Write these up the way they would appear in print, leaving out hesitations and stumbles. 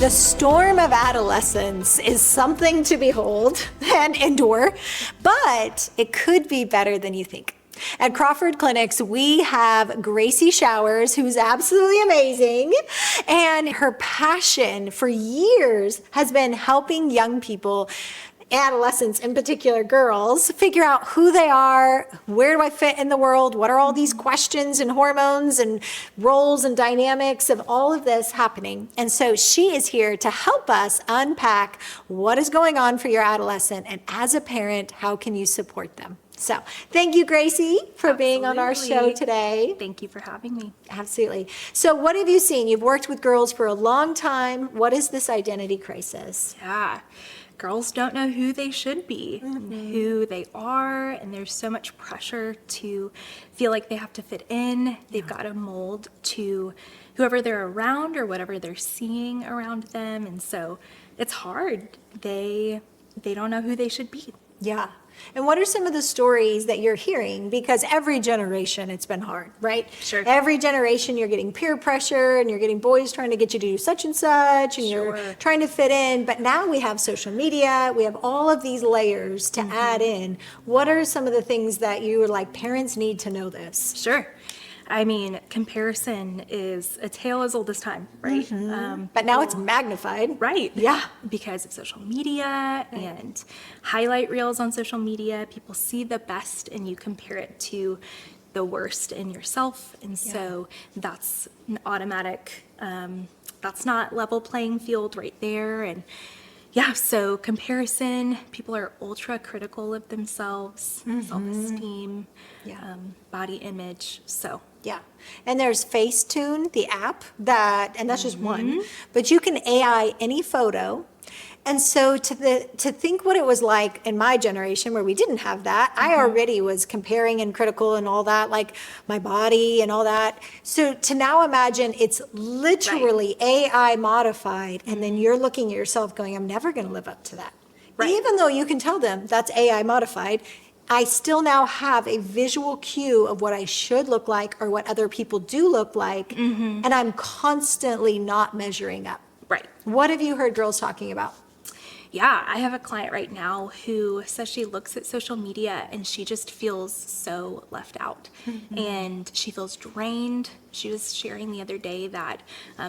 The storm of adolescence is something to behold and endure, but it could be better than you think. At Crawford Clinics, we have Gracie Showers, who's absolutely amazing, and her passion for years has been helping young people, adolescents in particular, girls, figure out who they are, where do I fit in the world, what are all these questions and hormones and roles and dynamics of all of this happening. And so she is here to help us unpack what is going on for your adolescent, and as a parent, how can you support them? So thank you, Gracie, for being on our show today. Thank you for having me. Absolutely. So what have you seen? You've worked with girls for a long time. What is this identity crisis? Yeah. Girls don't know who they should be, who they are, and there's so much pressure to feel like they have to fit in. They've got to mold to whoever they're around or whatever they're seeing around them, and so it's hard. They don't know who they should be. Yeah. And what are some of the stories that you're hearing? Because every generation, it's been hard, right? Sure. Every generation, you're getting peer pressure and you're getting boys trying to get you to do such and such, and you're trying to fit in. But now we have social media. We have all of these layers to add in. What are some of the things that you were like, parents need to know this? Sure. I mean, comparison is a tale as old as time, right? But now it's magnified. Right. Yeah. Because of social media and highlight reels on social media, people see the best and you compare it to the worst in yourself. And so that's an automatic, that's not level playing field right there. And yeah, so comparison, people are ultra critical of themselves, self-esteem, body image, so. Yeah. And there's Facetune, the app and that's just one, but you can AI any photo. And so to think what it was like in my generation where we didn't have that, I already was comparing and critical and all that, like my body and all that. So to now imagine it's literally AI modified, and then you're looking at yourself going, I'm never going to live up to that. Right. Even though you can tell them that's AI modified, I still now have a visual cue of what I should look like or what other people do look like, and I'm constantly not measuring up. Right. What have you heard girls talking about? Yeah, I have a client right now who says she looks at social media and she just feels so left out, and she feels drained. She was sharing the other day that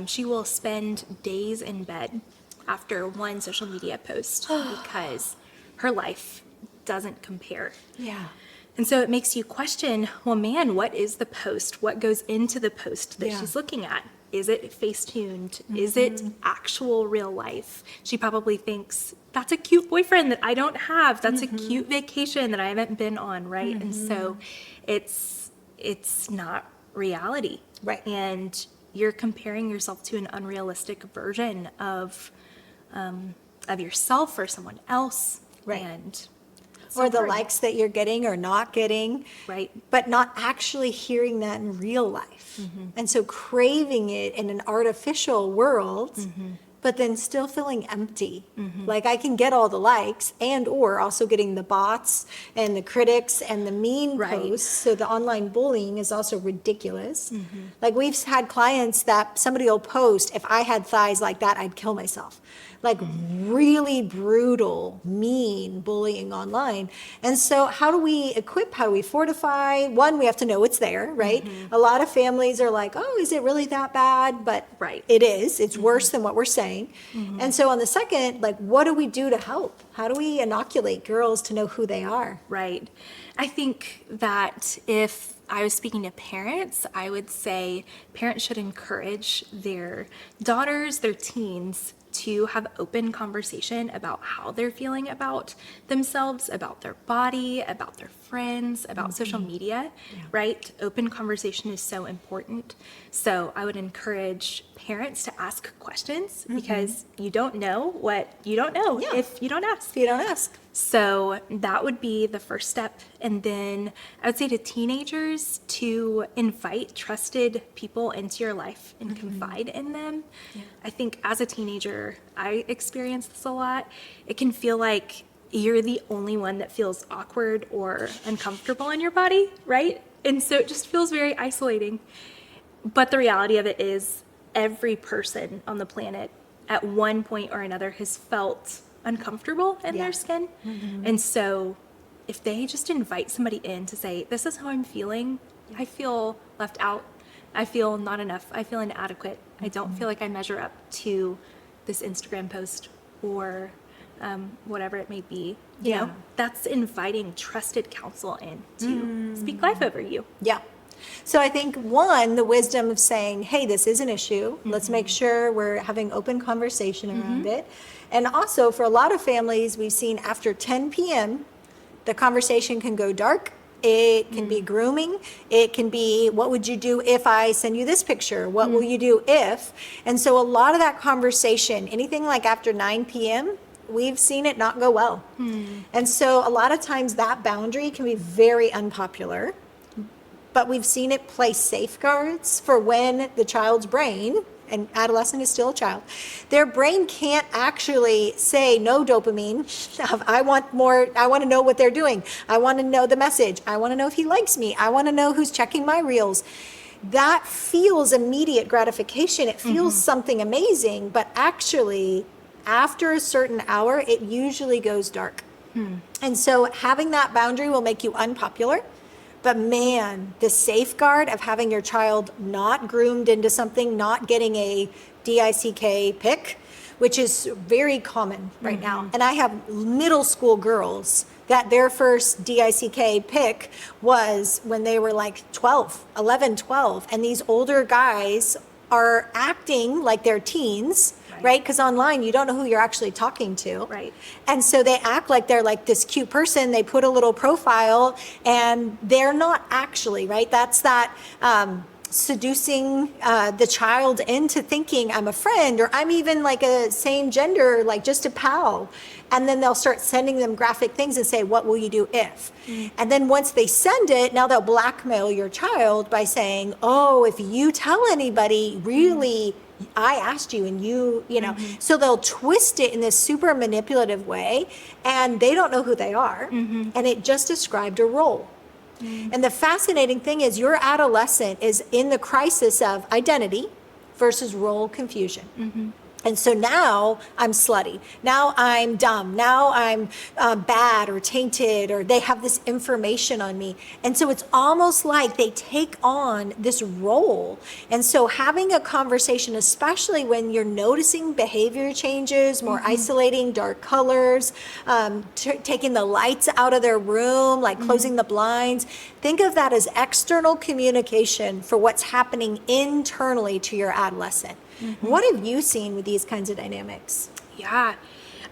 she will spend days in bed after one social media post because her life doesn't compare. Yeah. And so it makes you question, well, man, what is the post? What goes into the post that she's looking at? Is it face-tuned? Is it actual real life? She probably thinks, that's a cute boyfriend that I don't have. That's a cute vacation that I haven't been on, right? And so it's not reality. Right. And you're comparing yourself to an unrealistic version of yourself or someone else. Right. And or the likes that you're getting or not getting, right? But not actually hearing that in real life. And so craving it in an artificial world, but then still feeling empty. Like I can get all the likes and or also getting the bots and the critics and the mean posts. So the online bullying is also ridiculous. Like we've had clients that somebody will post, if I had thighs like that, I'd kill myself. Like really brutal, mean bullying online. And so how do we equip, how do we fortify? One, we have to know it's there, right? A lot of families are like, oh, is it really that bad? But it is. It's worse than what we're saying. And so on the second, like, what do we do to help? How do we inoculate girls to know who they are? Right. I think that if I was speaking to parents, I would say parents should encourage their daughters, their teens, to have open conversation about how they're feeling about themselves, about their body, about their friends, about social media, right? Open conversation is so important. So I would encourage parents to ask questions because you don't know what you don't know if you don't ask. If you don't ask. So that would be the first step. And then I would say to teenagers to invite trusted people into your life and confide in them. I think as a teenager, I experience this a lot. It can feel like you're the only one that feels awkward or uncomfortable in your body, right? And so it just feels very isolating. But the reality of it is every person on the planet at one point or another has felt uncomfortable in their skin. And so if they just invite somebody in to say, this is how I'm feeling, I feel left out, I feel not enough, I feel inadequate, I don't feel like I measure up to this Instagram post or whatever it may be, you know, that's inviting trusted counsel in to speak life over you. Yeah. So I think, one, the wisdom of saying, hey, this is an issue. Let's make sure we're having open conversation around it. And also, for a lot of families, we've seen after 10 p.m., the conversation can go dark. It can be grooming. It can be, what would you do if I send you this picture? What will you do if? And so a lot of that conversation, anything like after 9 p.m., we've seen it not go well. And so a lot of times that boundary can be very unpopular, but we've seen it place safeguards for when the child's brain, and adolescent is still a child, their brain can't actually say no dopamine. I want more, I want to know what they're doing. I want to know the message. I want to know if he likes me. I want to know who's checking my reels. That feels immediate gratification. It feels something amazing, but actually after a certain hour, it usually goes dark. And so having that boundary will make you unpopular. But man, the safeguard of having your child not groomed into something, not getting a DICK pic, which is very common right now. And I have middle school girls that their first DICK pic was when they were like 11, 12. And these older guys are acting like they're teens, right? Because online, you don't know who you're actually talking to. Right. And so they act like they're like this cute person. They put a little profile and they're not actually, right? That's that seducing the child into thinking I'm a friend, or I'm even like a same gender, like just a pal. And then they'll start sending them graphic things and say, what will you do if? And then once they send it, now they'll blackmail your child by saying, oh, if you tell anybody, really, I asked you and you know. So they'll twist it in this super manipulative way, and they don't know who they are. And it just described a role. And the fascinating thing is your adolescent is in the crisis of identity versus role confusion. And so now I'm slutty. Now I'm dumb. Now I'm bad or tainted, or they have this information on me. And so it's almost like they take on this role. And so having a conversation, especially when you're noticing behavior changes, more isolating, dark colors, taking the lights out of their room, like closing the blinds, think of that as external communication for what's happening internally to your adolescent. What have you seen with these kinds of dynamics? Yeah,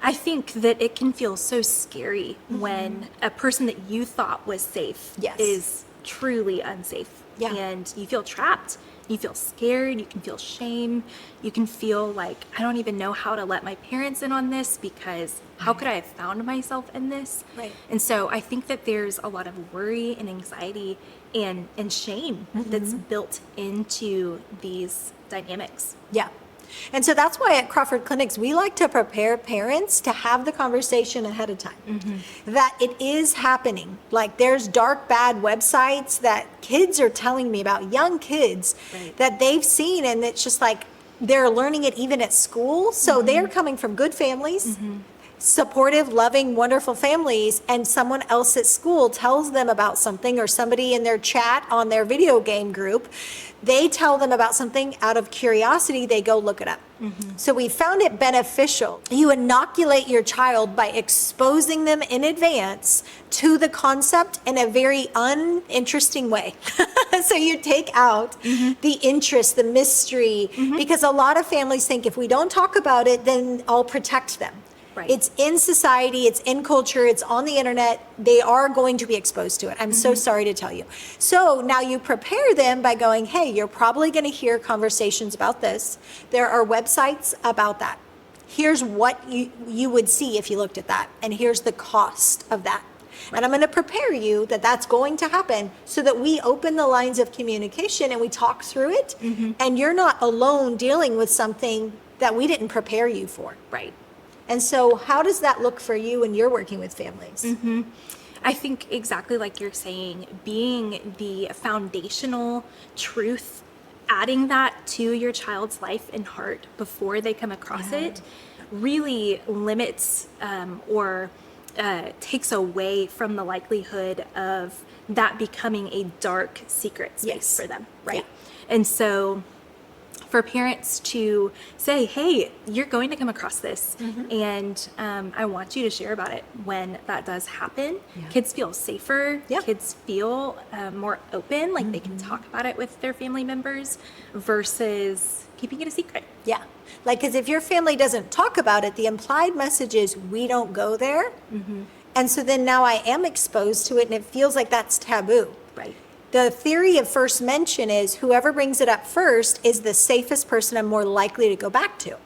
I think that it can feel so scary when a person that you thought was safe is truly unsafe. And you feel trapped, you feel scared, you can feel shame, you can feel like, I don't even know how to let my parents in on this because how could I have found myself in this? And so I think that there's a lot of worry and anxiety and shame that's built into these dynamics. Yeah. And so that's why at Crawford Clinics, we like to prepare parents to have the conversation ahead of time. That it is happening. Like there's dark, bad websites that kids are telling me about, young kids that they've seen, and it's just like they're learning it even at school. So they're coming from good families, supportive, loving, wonderful families, and someone else at school tells them about something, or somebody in their chat on their video game group, they tell them about something out of curiosity, they go look it up. So we found it beneficial. You inoculate your child by exposing them in advance to the concept in a very uninteresting way. So you take out the interest, the mystery, because a lot of families think if we don't talk about it, then I'll protect them. It's in society, it's in culture, it's on the internet. They are going to be exposed to it. I'm so sorry to tell you. So now you prepare them by going, hey, you're probably going to hear conversations about this. There are websites about that. Here's what you would see if you looked at that. And here's the cost of that. And I'm going to prepare you that that's going to happen so that we open the lines of communication and we talk through it. And you're not alone dealing with something that we didn't prepare you for. And so how does that look for you when you're working with families? I think exactly like you're saying, being the foundational truth adding that to your child's life and heart before they come across it really limits or takes away from the likelihood of that becoming a dark secret space for them, right? Yeah. And so for parents to say, hey, you're going to come across this, and I want you to share about it when that does happen. Kids feel safer. Kids feel more open, like they can talk about it with their family members versus keeping it a secret. Yeah. Like, because if your family doesn't talk about it, the implied message is we don't go there. And so then now I am exposed to it and it feels like that's taboo. Right. The theory of first mention is whoever brings it up first is the safest person I'm more likely to go back to.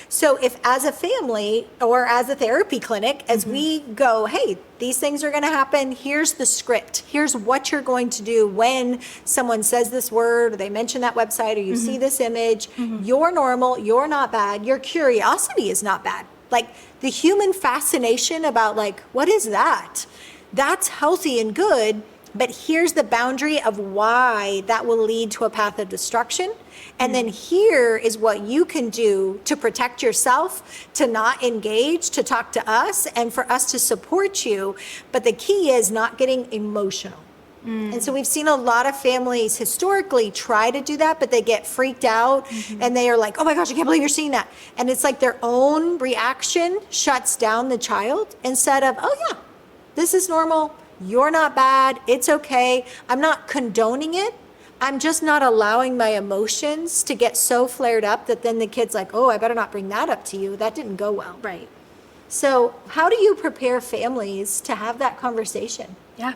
So if as a family or as a therapy clinic, as we go, hey, these things are going to happen. Here's the script. Here's what you're going to do when someone says this word or they mention that website or you see this image. You're normal. You're not bad. Your curiosity is not bad. Like the human fascination about like, what is that? That's healthy and good. But here's the boundary of why that will lead to a path of destruction. And then here is what you can do to protect yourself, to not engage, to talk to us, and for us to support you. But the key is not getting emotional. And so we've seen a lot of families historically try to do that, but they get freaked out and they are like, oh my gosh, I can't believe you're seeing that. And it's like their own reaction shuts down the child instead of, oh yeah, this is normal. You're not bad. It's okay. I'm not condoning it. I'm just not allowing my emotions to get so flared up that then the kid's like, oh, I better not bring that up to you. That didn't go well. Right. So how do you prepare families to have that conversation? Yeah.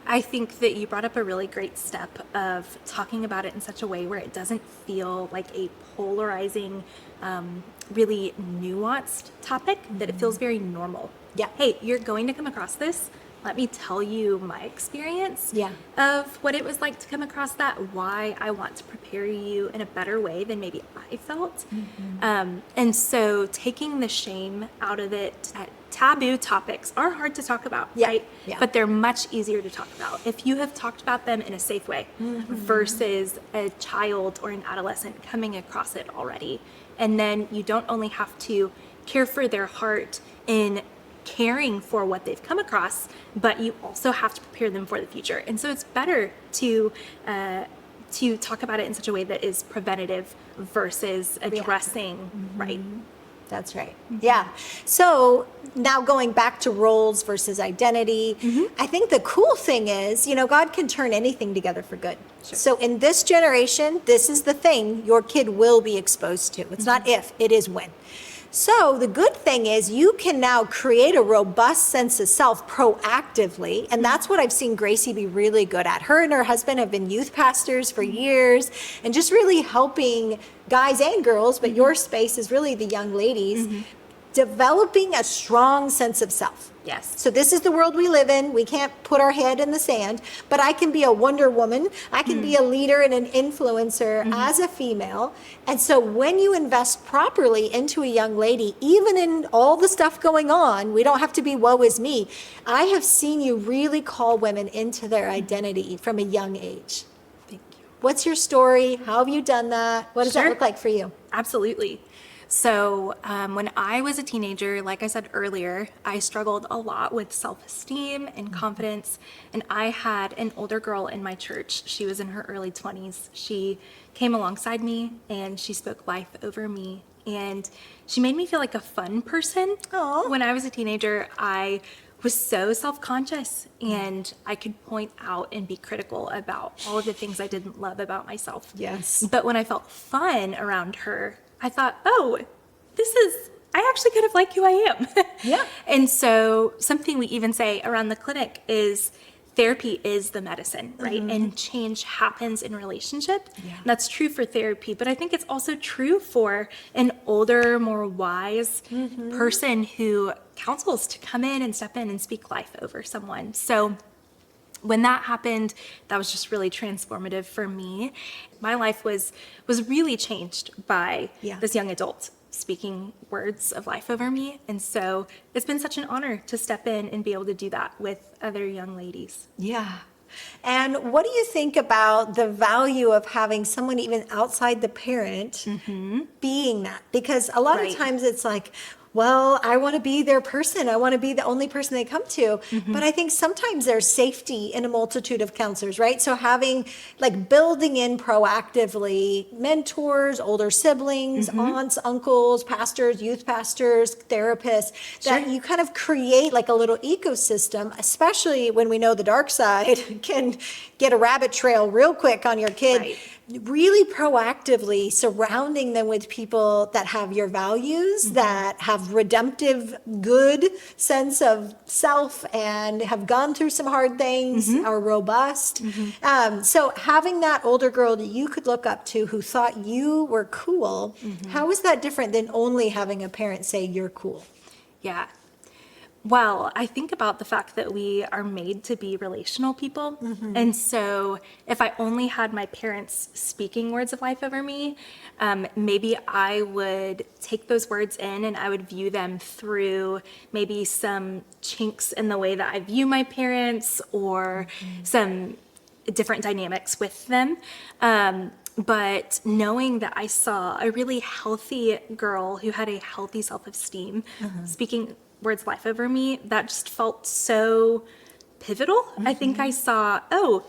I think that you brought up a really great step of talking about it in such a way where it doesn't feel like a polarizing, really nuanced topic, that it feels very normal. Yeah. Hey, you're going to come across this. Let me tell you my experience Yeah. of what it was like to come across that, why I want to prepare you in a better way than maybe I felt. And so taking the shame out of it. Taboo topics are hard to talk about, right? Yeah. But they're much easier to talk about if you have talked about them in a safe way versus a child or an adolescent coming across it already. And then you don't only have to care for their heart in caring for what they've come across, but you also have to prepare them for the future. And so it's better to talk about it in such a way that is preventative versus addressing, right? That's right. Yeah. So now going back to roles versus identity, I think the cool thing is, you know, God can turn anything together for good. Sure. So in this generation, this is the thing your kid will be exposed to. It's not if, it is when. So the good thing is you can now create a robust sense of self proactively. And that's what I've seen Gracie be really good at. Her and her husband have been youth pastors for years and just really helping guys and girls, but your space is really the young ladies, developing a strong sense of self. Yes. So this is the world we live in. We can't put our head in the sand, but I can be a Wonder Woman. I can be a leader and an influencer as a female. And so when you invest properly into a young lady, even in all the stuff going on, we don't have to be woe is me. I have seen you really call women into their identity from a young age. Thank you. What's your story? How have you done that? What does that Sure. look like for you? Absolutely. So when I was a teenager, like I said earlier, I struggled a lot with self-esteem and confidence. And I had an older girl in my church. She was in her early 20s. She came alongside me and she spoke life over me. And she made me feel like a fun person. Aw. When I was a teenager, I was so self-conscious and I could point out and be critical about all of the things I didn't love about myself. Yes. But when I felt fun around her, I thought, oh, I actually kind of like who I am. Yeah. And so something we even say around the clinic is therapy is the medicine, right? And change happens in relationship. Yeah. And that's true for therapy, but I think it's also true for an older, more wise person who counsels to come in and step in and speak life over someone. So when that happened, that was just really transformative for me. My life was really changed by this young adult speaking words of life over me. And so it's been such an honor to step in and be able to do that with other young ladies. Yeah. And what do you think about the value of having someone even outside the parent being that? Because a lot of Right. times it's like, well, I want to be their person. I want to be the only person they come to. But I think sometimes there's safety in a multitude of counselors, right? So having, like, building in proactively mentors, older siblings, aunts, uncles, pastors, youth pastors, therapists, that you kind of create like a little ecosystem, especially when we know the dark side can get a rabbit trail real quick on your kid. Right. Really proactively surrounding them with people that have your values, that have redemptive, good sense of self and have gone through some hard things, are robust. So having that older girl that you could look up to who thought you were cool, how is that different than only having a parent say you're cool? Yeah. Well, I think about the fact that we are made to be relational people. And so if I only had my parents speaking words of life over me, maybe I would take those words in and I would view them through maybe some chinks in the way that I view my parents or some different dynamics with them. But knowing that I saw a really healthy girl who had a healthy self-esteem speaking words of life over me, that just felt so pivotal. I think I saw, oh,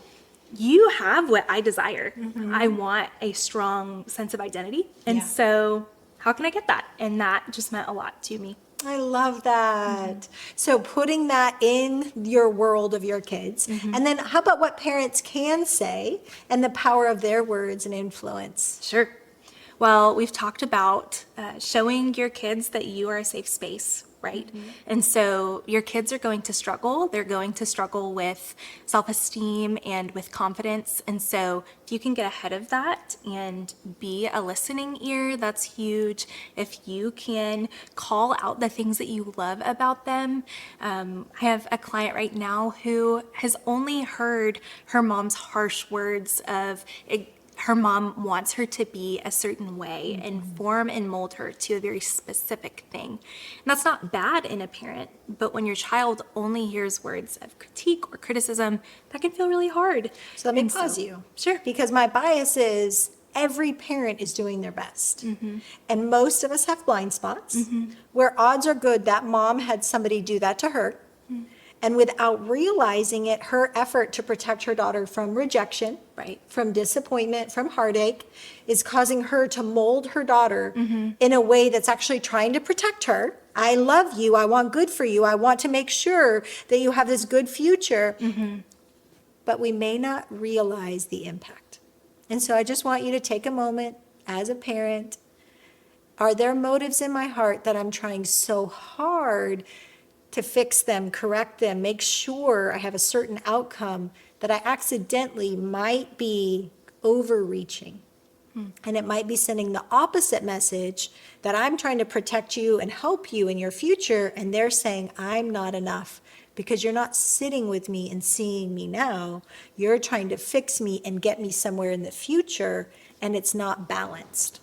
you have what I desire. I want a strong sense of identity. And so how can I get that? And that just meant a lot to me. I love that. So putting that in your world of your kids. And then how about what parents can say and the power of their words and influence? Sure. Well, we've talked about showing your kids that you are a safe space, right? And so your kids are going to struggle. They're going to struggle with self-esteem and with confidence. And so if you can get ahead of that and be a listening ear, that's huge. If you can call out the things that you love about them. I have a client right now who has only heard her mom's harsh words of her mom wants her to be a certain way and form and mold her to a very specific thing. And that's not bad in a parent, but when your child only hears words of critique or criticism, that can feel really hard. So let me pause you. Sure. Because my bias is every parent is doing their best. And most of us have blind spots where odds are good that mom had somebody do that to her. And without realizing it, her effort to protect her daughter from rejection, Right. from disappointment, from heartache, is causing her to mold her daughter in a way that's actually trying to protect her. I love you. I want good for you. I want to make sure that you have this good future. But we may not realize the impact. And so I just want you to take a moment as a parent. Are there motives in my heart that I'm trying so hard to fix them, correct them, make sure I have a certain outcome that I accidentally might be overreaching? And it might be sending the opposite message that I'm trying to protect you and help you in your future, and they're saying, I'm not enough because you're not sitting with me and seeing me now. You're trying to fix me and get me somewhere in the future, and it's not balanced.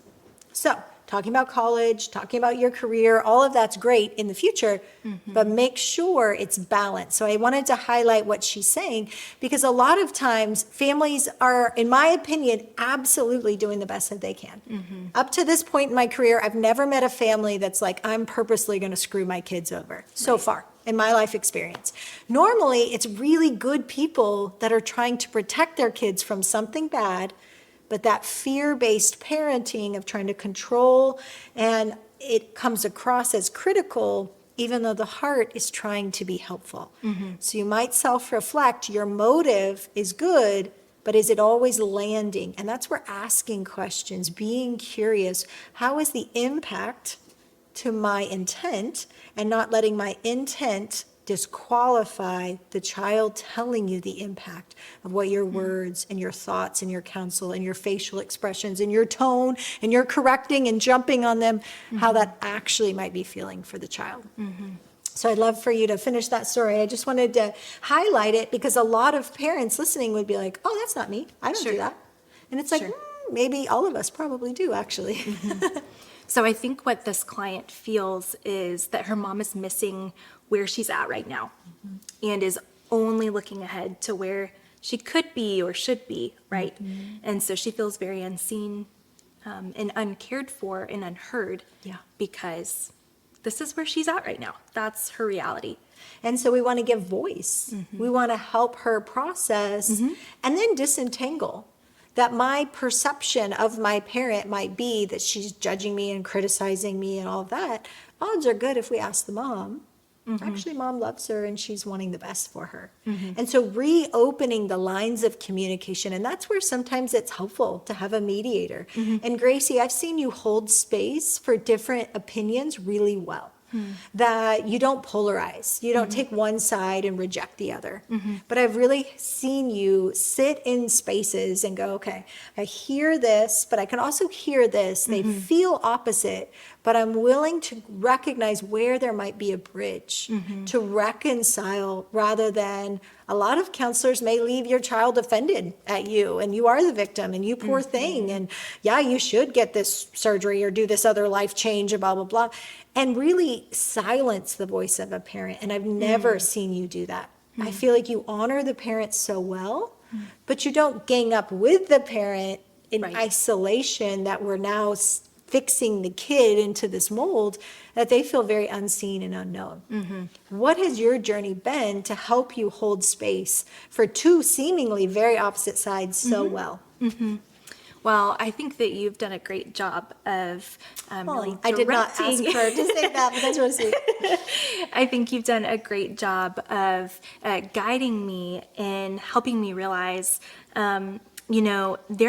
So, talking about college, talking about your career, all of that's great in the future, but make sure it's balanced. So I wanted to highlight what she's saying because a lot of times families are, in my opinion, absolutely doing the best that they can. Up to this point in my career, I've never met a family that's like, I'm purposely going to screw my kids over so far in my life experience. Normally, it's really good people that are trying to protect their kids from something bad. But that fear-based parenting of trying to control, and it comes across as critical, even though the heart is trying to be helpful. So you might self-reflect, your motive is good, but is it always landing? And that's where asking questions, being curious, how is the impact to my intent, and not letting my intent disqualify the child telling you the impact of what your words and your thoughts and your counsel and your facial expressions and your tone and your correcting and jumping on them, how that actually might be feeling for the child. So I'd love for you to finish that story. I just wanted to highlight it because a lot of parents listening would be like, oh, that's not me. I don't do that. And it's like, maybe all of us probably do, actually. So I think what this client feels is that her mom is missing where she's at right now and is only looking ahead to where she could be or should be, right? And so she feels very unseen and uncared for and unheard because this is where she's at right now. That's her reality. And so we want to give voice. We want to help her process and then disentangle that my perception of my parent might be that she's judging me and criticizing me and all of that. Odds are good if we ask the mom. Actually, mom loves her and she's wanting the best for her. And so reopening the lines of communication, and that's where sometimes it's helpful to have a mediator. And Gracie, I've seen you hold space for different opinions really well. That you don't polarize. You don't take one side and reject the other. But I've really seen you sit in spaces and go, okay, I hear this, but I can also hear this. They feel opposite, but I'm willing to recognize where there might be a bridge to reconcile rather than a lot of counselors may leave your child offended at you and you are the victim and you poor thing. And yeah, you should get this surgery or do this other life change and blah, blah, blah. And really silence the voice of a parent. And I've never seen you do that. I feel like you honor the parent so well, but you don't gang up with the parent in isolation that we're now fixing the kid into this mold that they feel very unseen and unknown. What has your journey been to help you hold space for two seemingly very opposite sides so well? Well, I think that you've done a great job of really directing. I did not ask her to say that, but that's what I see. I think you've done a great job of guiding me and helping me realize, there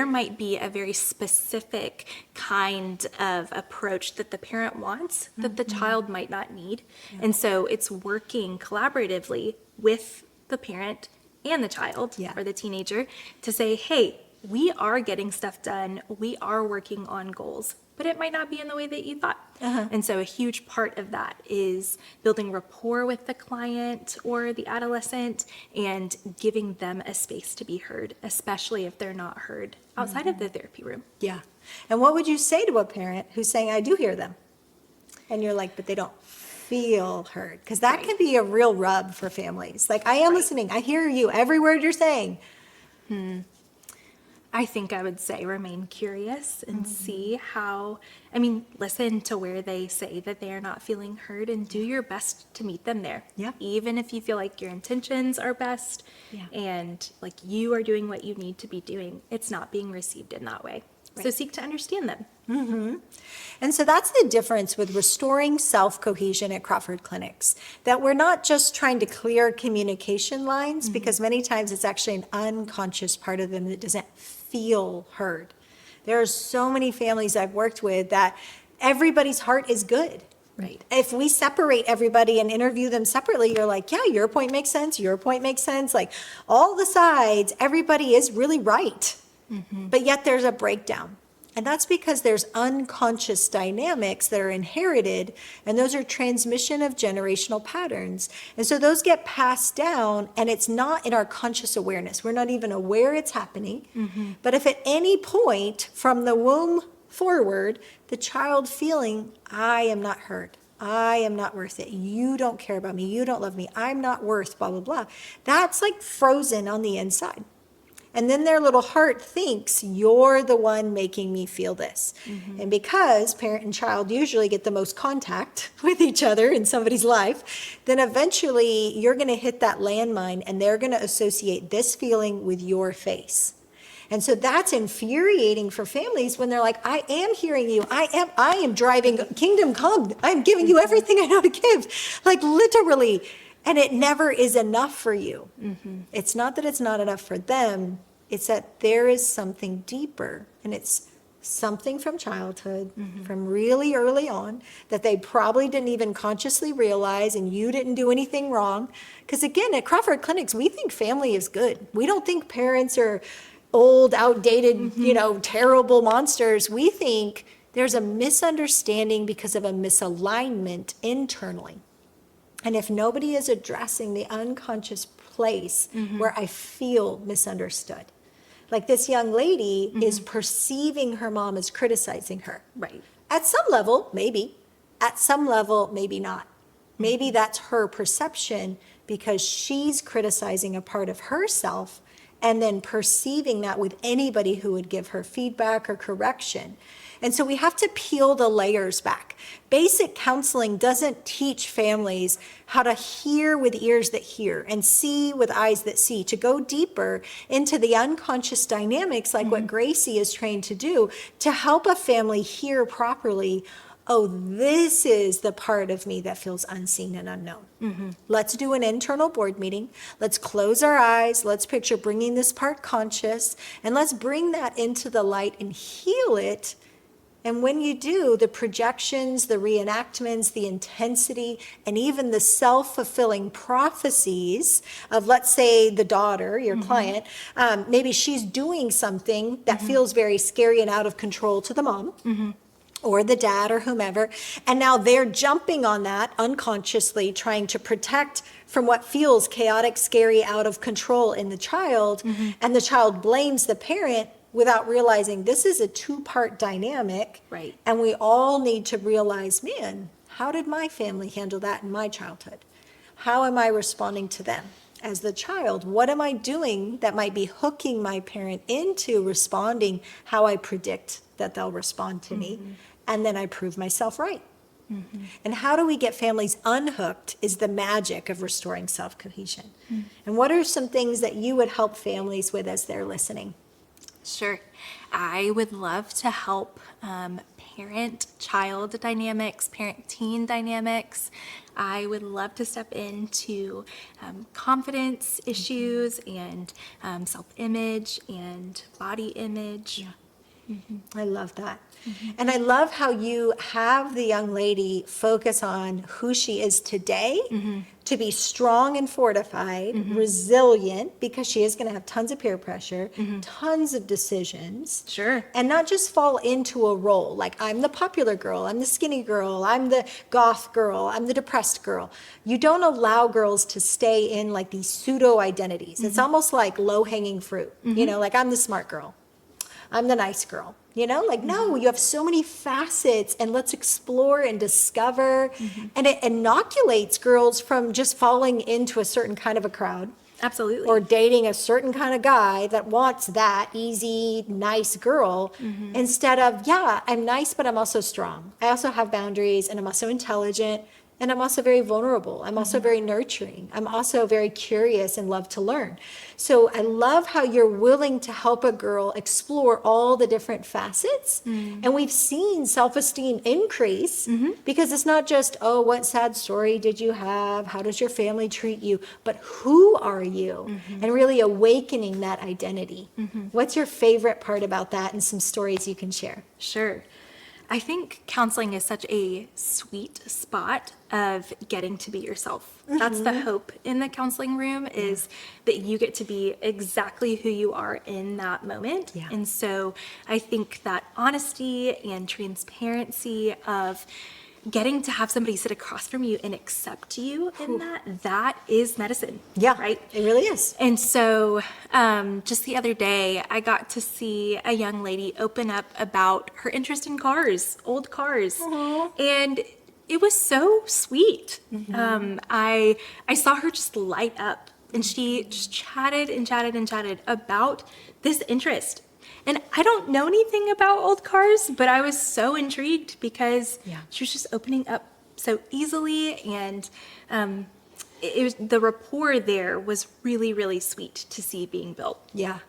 might be a very specific kind of approach that the parent wants that the child might not need. And so it's working collaboratively with the parent and the child or the teenager to say, hey, we are getting stuff done. We are working on goals, but it might not be in the way that you thought. And so a huge part of that is building rapport with the client or the adolescent and giving them a space to be heard, especially if they're not heard outside of the therapy room. Yeah. And what would you say to a parent who's saying, I do hear them? And you're like, but they don't feel heard. Because that can be a real rub for families. Like, I am listening. I hear you. Every word you're saying. I think I would say remain curious and see listen to where they say that they are not feeling heard and do your best to meet them there. Even if you feel like your intentions are best and like you are doing what you need to be doing, it's not being received in that way. So seek to understand them. And so that's the difference with restoring self-cohesion at Crawford Clinics, that we're not just trying to clear communication lines because many times it's actually an unconscious part of them that doesn't feel heard. There are so many families I've worked with that everybody's heart is good. If we separate everybody and interview them separately, you're like, yeah, your point makes sense, your point makes sense. Like all the sides, everybody is really right. But yet there's a breakdown. And that's because there's unconscious dynamics that are inherited, and those are transmission of generational patterns. And so those get passed down, and it's not in our conscious awareness. We're not even aware it's happening. But if at any point from the womb forward, the child feeling, I am not heard, I am not worth it, you don't care about me, you don't love me, I'm not worth, blah, blah, blah. That's like frozen on the inside. And then their little heart thinks, you're the one making me feel this. And because parent and child usually get the most contact with each other in somebody's life, then eventually you're going to hit that landmine and they're going to associate this feeling with your face. And so that's infuriating for families when they're like, I am hearing you. I am driving kingdom come. I'm giving you everything I know to give. Like literally. And it never is enough for you. It's not that it's not enough for them. It's that there is something deeper. And it's something from childhood, from really early on, that they probably didn't even consciously realize, and you didn't do anything wrong. Because again, at Crawford Clinics, we think family is good. We don't think parents are old, outdated, terrible monsters. We think there's a misunderstanding because of a misalignment internally. And if nobody is addressing the unconscious place where I feel misunderstood, like this young lady is perceiving her mom as criticizing her. At some level, maybe. At some level, maybe not. Maybe that's her perception because she's criticizing a part of herself and then perceiving that with anybody who would give her feedback or correction. And so we have to peel the layers back. Basic counseling doesn't teach families how to hear with ears that hear and see with eyes that see, to go deeper into the unconscious dynamics like what Gracie is trained to do, to help a family hear properly. Oh, this is the part of me that feels unseen and unknown. Let's do an internal board meeting. Let's close our eyes. Let's picture bringing this part conscious, and let's bring that into the light and heal it. And when you do, the projections, the reenactments, the intensity, and even the self-fulfilling prophecies of, let's say, the daughter, your client, maybe she's doing something that feels very scary and out of control to the mom. Or the dad or whomever, and now they're jumping on that unconsciously, trying to protect from what feels chaotic, scary, out of control in the child, and the child blames the parent without realizing this is a two-part dynamic, Right. and we all need to realize, man, how did my family handle that in my childhood? How am I responding to them? As the child, what am I doing that might be hooking my parent into responding how I predict that they'll respond to me? And then I prove myself right. And how do we get families unhooked is the magic of restoring self-cohesion. And what are some things that you would help families with as they're listening? Sure. I would love to help parent-child dynamics, parent-teen dynamics. I would love to step into confidence issues and self-image and body image. I love that. And I love how you have the young lady focus on who she is today, to be strong and fortified, resilient, because she is going to have tons of peer pressure, tons of decisions. Sure. And not just fall into a role like, I'm the popular girl, I'm the skinny girl, I'm the goth girl, I'm the depressed girl. You don't allow girls to stay in like these pseudo identities. It's almost like low-hanging fruit, you know, like I'm the smart girl, I'm the nice girl. You know, like, no, you have so many facets, and let's explore and discover. And it inoculates girls from just falling into a certain kind of a crowd. Absolutely. Or dating a certain kind of guy that wants that easy, nice girl, instead of, yeah, I'm nice, but I'm also strong. I also have boundaries, and I'm also intelligent, and I'm also very vulnerable. I'm also very nurturing. I'm also very curious and love to learn. So I love how you're willing to help a girl explore all the different facets. And we've seen self-esteem increase because it's not just, oh, what sad story did you have? How does your family treat you? But who are you? And really awakening that identity. What's your favorite part about that, and some stories you can share? Sure. I think counseling is such a sweet spot of getting to be yourself. That's the hope in the counseling room, is that you get to be exactly who you are in that moment. Yeah. And so I think that honesty and transparency of getting to have somebody sit across from you and accept you in that is medicine. Yeah, Right? it really is. And so just the other day, I got to see a young lady open up about her interest in cars, old cars. And it was so sweet. I saw her just light up, and she just chatted and chatted and chatted about this interest. And I don't know anything about old cars, but I was so intrigued because she was just opening up so easily, and it was, the rapport there was really, really sweet to see being built. Yeah.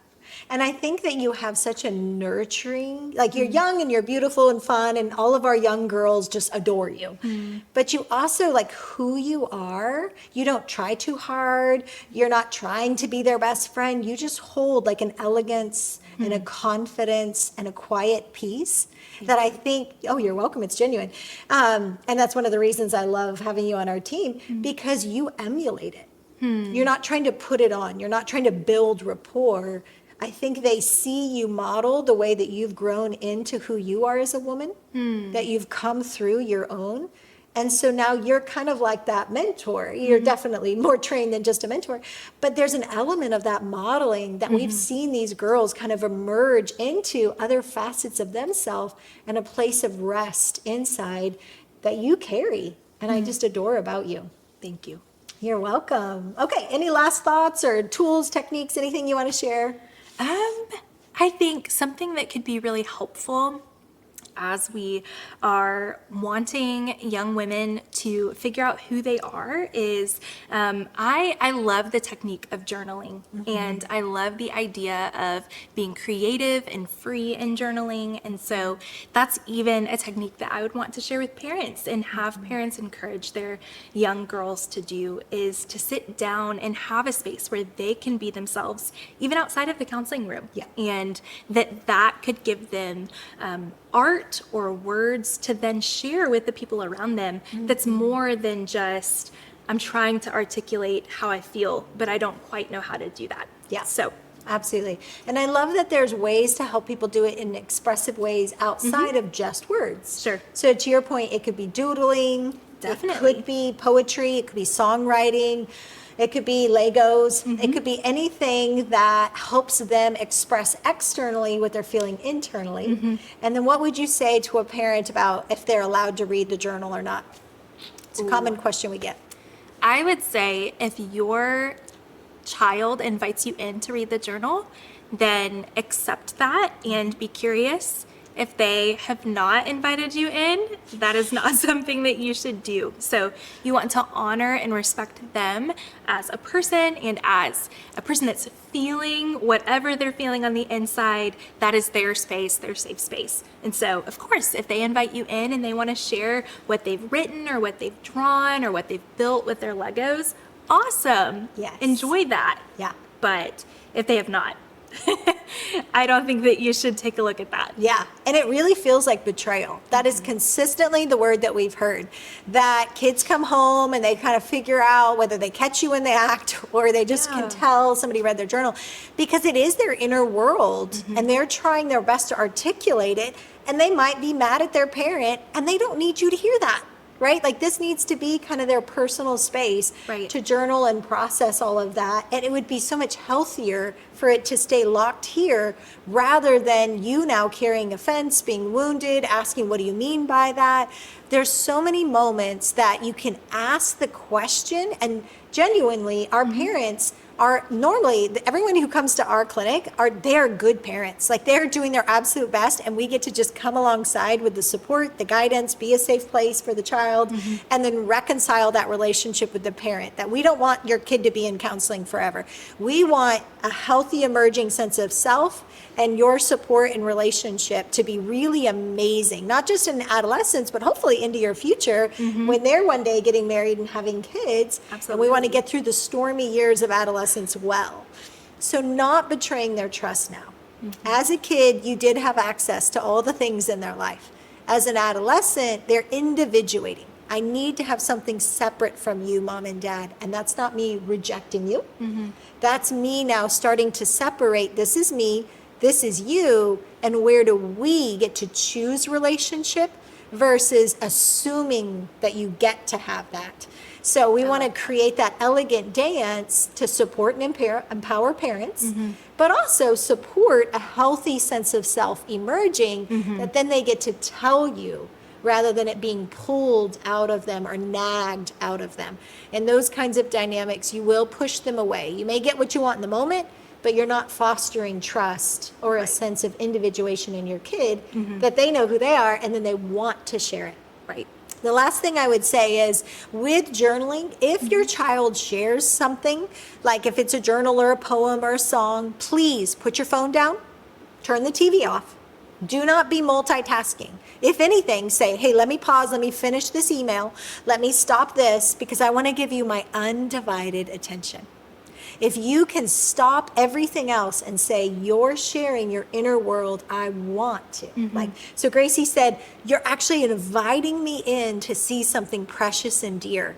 And I think that you have such a nurturing, like, you're young and you're beautiful and fun, and all of our young girls just adore you. But you also, like, who you are, you don't try too hard. You're not trying to be their best friend. You just hold like an elegance and a confidence and a quiet peace that I think, oh, you're welcome, it's genuine. And that's one of the reasons I love having you on our team, because you emulate it. You're not trying to put it on. You're not trying to build rapport. I think they see you model the way that you've grown into who you are as a woman, that you've come through your own. And so now you're kind of like that mentor. You're definitely more trained than just a mentor. But there's an element of that modeling that we've seen these girls kind of emerge into other facets of themselves, and a place of rest inside that you carry. And I just adore about you. Thank you. You're welcome. Okay, any last thoughts or tools, techniques, anything you want to share? I think something that could be really helpful as we are wanting young women to figure out who they are is I love the technique of journaling, and I love the idea of being creative and free in journaling. And so that's even a technique that I would want to share with parents and have parents encourage their young girls to do, is to sit down and have a space where they can be themselves even outside of the counseling room. Yeah. And that could give them art or words to then share with the people around them that's more than just, I'm trying to articulate how I feel, but I don't quite know how to do that. Yeah. So Absolutely. And I love that there's ways to help people do it in expressive ways outside of just words. Sure. So to your point, it could be doodling. Definitely. It could be poetry. It could be songwriting. It could be Legos. It could be anything that helps them express externally what they're feeling internally. And then what would you say to a parent about if they're allowed to read the journal or not? It's a common question we get. I would say if your child invites you in to read the journal, then accept that and be curious. If they have not invited you in, that is not something that you should do. So you want to honor and respect them as a person, and as a person that's feeling whatever they're feeling on the inside. That is their space, their safe space. And so, of course, if they invite you in and they want to share what they've written or what they've drawn or what they've built with their Legos, awesome. Yes. Enjoy that. Yeah. But if they have not, I don't think that you should take a look at that. Yeah, and it really feels like betrayal. That is consistently the word that we've heard. That kids come home and they kind of figure out whether they catch you in the act or they just can tell somebody read their journal, because it is their inner world and they're trying their best to articulate it, and they might be mad at their parent and they don't need you to hear that. Right? Like, this needs to be kind of their personal space to journal and process all of that. And it would be so much healthier for it to stay locked here rather than you now carrying offense, being wounded, asking, what do you mean by that? There's so many moments that you can ask the question, and genuinely, our parents are normally, everyone who comes to our clinic, they're good parents. Like, they're doing their absolute best, and we get to just come alongside with the support, the guidance, be a safe place for the child, and then reconcile that relationship with the parent. That we don't want your kid to be in counseling forever. We want a healthy emerging sense of self and your support and relationship to be really amazing, not just in adolescence, but hopefully into your future when they're one day getting married and having kids. Absolutely. And we want to get through the stormy years of adolescence well. So not betraying their trust now. As a kid, you did have access to all the things in their life. As an adolescent, they're individuating. I need to have something separate from you, mom and dad. And that's not me rejecting you. That's me now starting to separate. This is me. This is you, and where do we get to choose relationship versus assuming that you get to have that. So we want to create that elegant dance to support and empower parents, but also support a healthy sense of self emerging that then they get to tell you, rather than it being pulled out of them or nagged out of them. And those kinds of dynamics, you will push them away. You may get what you want in the moment, but you're not fostering trust or a sense of individuation in your kid that they know who they are and then they want to share it. Right. The last thing I would say is with journaling, if your child shares something, like if it's a journal or a poem or a song, please put your phone down, turn the TV off. Do not be multitasking. If anything, say, hey, let me pause, let me finish this email, let me stop this, because I want to give you my undivided attention. If you can stop everything else and say, you're sharing your inner world, I want to. Like, so Gracie said, you're actually inviting me in to see something precious and dear.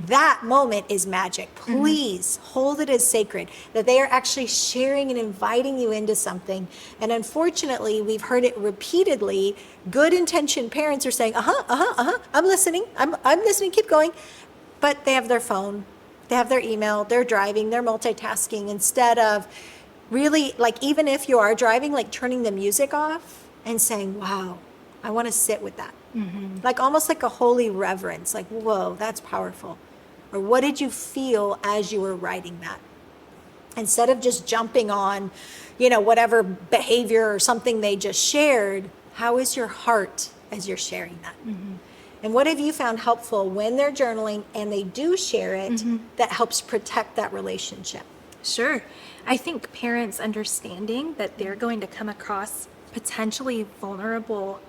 That moment is magic. Please hold it as sacred, that they are actually sharing and inviting you into something. And unfortunately, we've heard it repeatedly. Good intentioned parents are saying, I'm listening, I'm listening, keep going. But they have their phone. They have their email, they're driving, they're multitasking, instead of really, like, even if you are driving, like turning the music off and saying, wow, I want to sit with that. Like almost like a holy reverence, like, whoa, that's powerful. Or what did you feel as you were writing that? Instead of just jumping on, whatever behavior or something they just shared, how is your heart as you're sharing that? And what have you found helpful when they're journaling and they do share it that helps protect that relationship? Sure. I think parents understanding that they're going to come across potentially vulnerable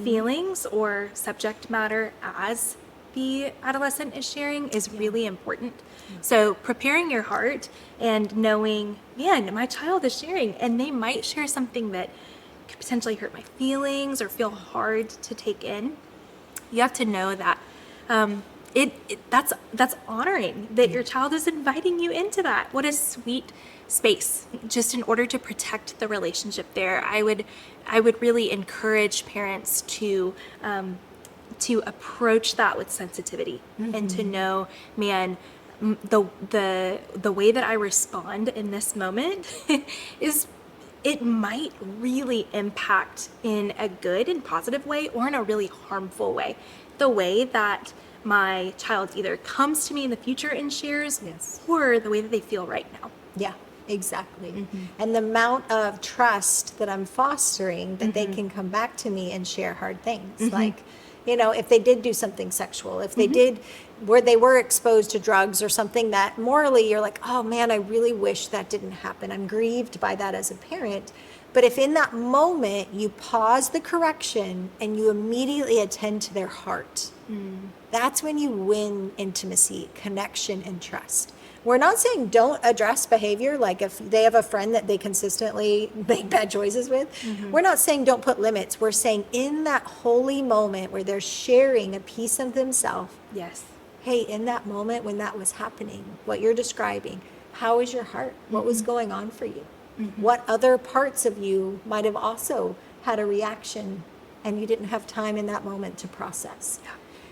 feelings or subject matter as the adolescent is sharing is really important. So preparing your heart and knowing, man, my child is sharing, and they might share something that could potentially hurt my feelings or feel hard to take in. You have to know that that's honoring that your child is inviting you into that. What a sweet space, just in order to protect the relationship there. I would really encourage parents to approach that with sensitivity and to know, man, the way that I respond in this moment is, it might really impact in a good and positive way or in a really harmful way. The way that my child either comes to me in the future and shares, or the way that they feel right now. Yeah, exactly. And the amount of trust that I'm fostering that they can come back to me and share hard things. Like, if they did do something sexual, if they did, where they were exposed to drugs or something that morally you're like, oh man, I really wish that didn't happen. I'm grieved by that as a parent. But if in that moment you pause the correction and you immediately attend to their heart, that's when you win intimacy, connection, and trust. We're not saying don't address behavior, like if they have a friend that they consistently make bad choices with. We're not saying don't put limits. We're saying in that holy moment where they're sharing a piece of themselves, hey, in that moment when that was happening, what you're describing, how is your heart? What was going on for you? What other parts of you might have also had a reaction and you didn't have time in that moment to process?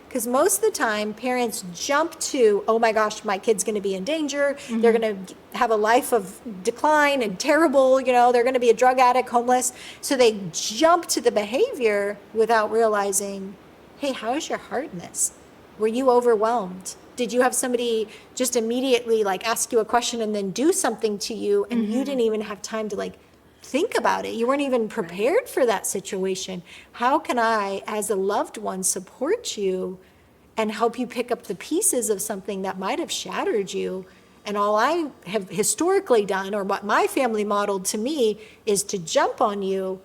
Because most of the time, parents jump to, oh my gosh, my kid's going to be in danger. They're going to have a life of decline and terrible, they're going to be a drug addict, homeless. So they jump to the behavior without realizing, hey, how's your heart in this? Were you overwhelmed? Did you have somebody just immediately ask you a question and then do something to you and you didn't even have time to think about it? You weren't even prepared for that situation. How can I, as a loved one, support you and help you pick up the pieces of something that might have shattered you? And all I have historically done, or what my family modeled to me, is to jump on you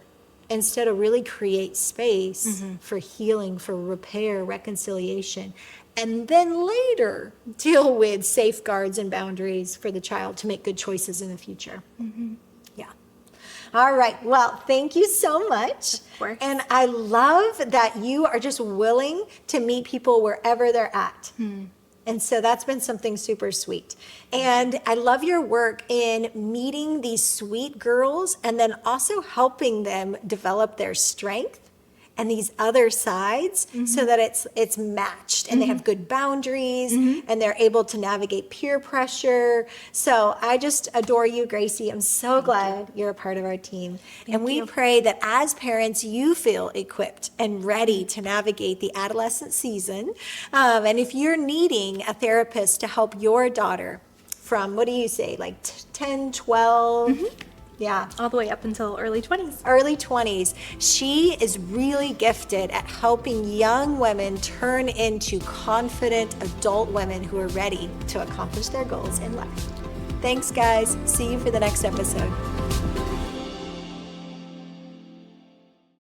instead of really create space for healing, for repair, reconciliation, and then later deal with safeguards and boundaries for the child to make good choices in the future. Yeah. All right. Well, thank you so much. Of course. And I love that you are just willing to meet people wherever they're at. And so that's been something super sweet. And I love your work in meeting these sweet girls and then also helping them develop their strength and these other sides so that it's matched and they have good boundaries and they're able to navigate peer pressure. So I just adore you, Gracie. I'm so glad you're a part of our team. And we pray that as parents, you feel equipped and ready to navigate the adolescent season. And if you're needing a therapist to help your daughter from, what do you say, 10, 12? Yeah. All the way up until early 20s. Early 20s. She is really gifted at helping young women turn into confident adult women who are ready to accomplish their goals in life. Thanks, guys. See you for the next episode.